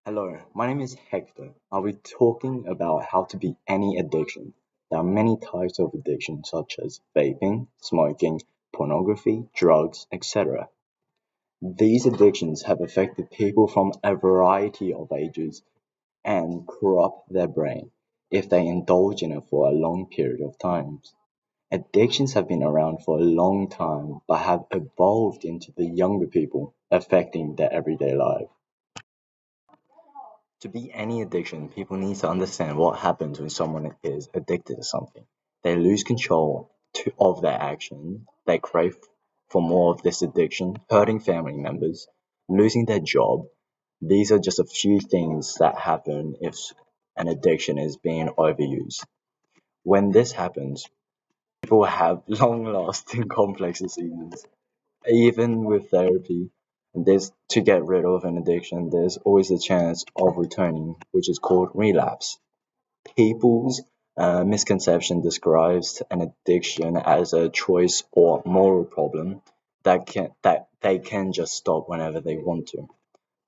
Hello, my name is Hector. I'll be talking about how to beat any addiction. There are many types of addiction, such as vaping, smoking, pornography, drugs, etc. These addictions have affected people from a variety of ages and corrupt their brain if they indulge in it for a long period of time. Addictions have been around for a long time but have evolved into the younger people, affecting their everyday life. To beat any addiction, people need to understand what happens when someone is addicted to something. They lose control of their action, they crave for more of this addiction, hurting family members, losing their job. These are just a few things that happen if an addiction is being overused. When this happens, people have long lasting complex diseases. Even with therapy, there's to get rid of an addiction, there's always a chance of returning, which is called relapse. People's misconception describes an addiction as a choice or moral problem that they can just stop whenever they want to.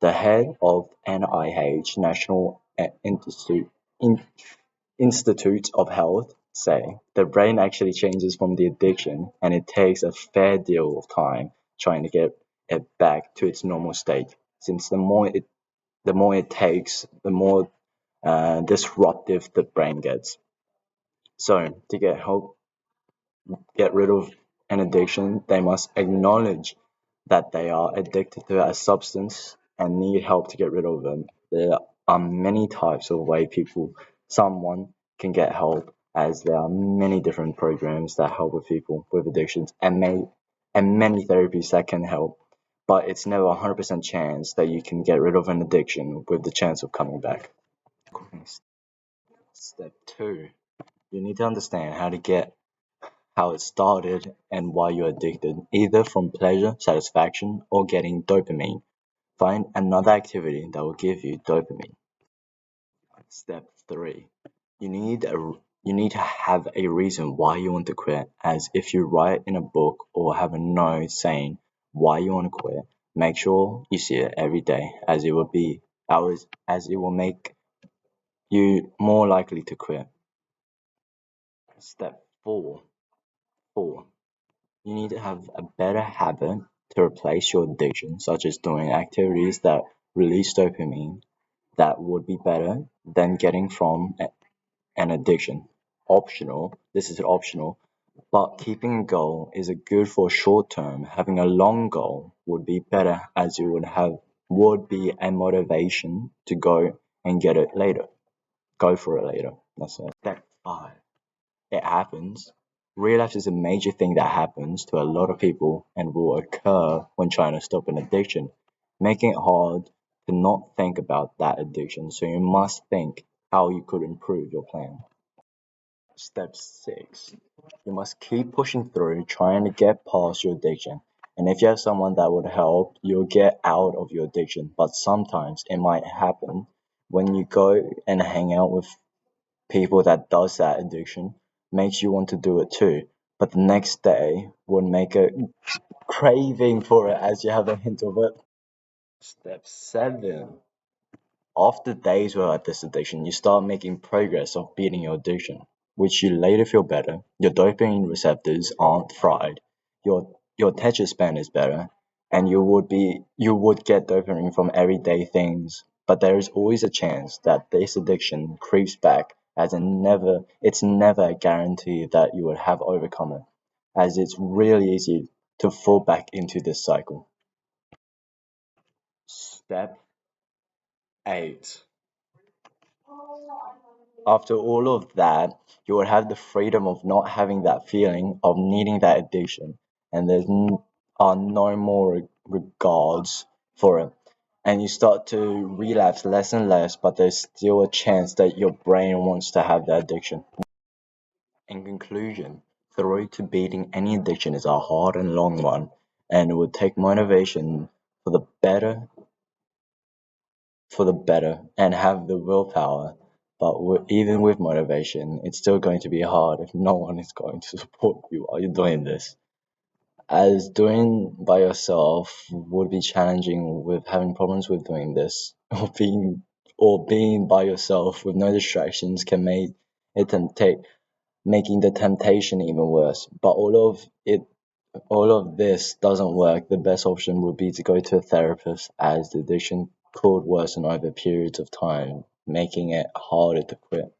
The head of NIH, National Institute of Health, say the brain actually changes from the addiction and it takes a fair deal of time trying to get it back to its normal state. Since the more it takes, the more disruptive the brain gets. So to get rid of an addiction, they must acknowledge that they are addicted to a substance and need help to get rid of them. There are many types of way someone can get help, as there are many different programs that help with people with addictions and many therapies that can help. But it's never 100% chance that you can get rid of an addiction with the chance of coming back. Step 2. You need to understand how it started and why you're addicted, either from pleasure, satisfaction, or getting dopamine. Find another activity that will give you dopamine. Step 3. You need you need to have a reason why you want to quit, as if you write in a book or have a note saying why you want to quit, make sure you see it every day, as it will make you more likely to quit. Step 4. 4. You need to have a better habit to replace your addiction, such as doing activities that release dopamine that would be better than getting from an addiction. This is optional, but keeping a goal is a good for short term. Having a long goal would be better, as you would be a motivation to go and get it later. Go for it later. That's it. Step 5. It happens. Relapse is a major thing that happens to a lot of people and will occur when trying to stop an addiction, making it hard to not think about that addiction. So you must think how you could improve your plan. Step 6. You must keep pushing through, trying to get past your addiction. And if you have someone that would help, you'll get out of your addiction. But sometimes it might happen when you go and hang out with people that does that addiction, makes you want to do it too, but the next day would make a craving for it, as you have a hint of it. Step 7. After days without this addiction, you start making progress of beating your addiction, which you later feel better. Your dopamine receptors aren't fried. Your attention span is better, and you would get dopamine from everyday things. But there is always a chance that this addiction creeps back, as it's never a guarantee that you would have overcome it, as it's really easy to fall back into this cycle. Step 8. After all of that, you would have the freedom of not having that feeling of needing that addiction, and are no more regards for it. And you start to relapse less and less, but there's still a chance that your brain wants to have that addiction. In conclusion, the road to beating any addiction is a hard and long one, and it would take motivation for the better and have the willpower. But even with motivation, it's still going to be hard if no one is going to support you while you're doing this. as doing by yourself would be challenging with having problems with doing this, or being by yourself with no distractions can make it temptate making the temptation even worse. But all of this doesn't work. The best option would be to go to a therapist, as the addiction could worsen over periods of time, making it harder to quit.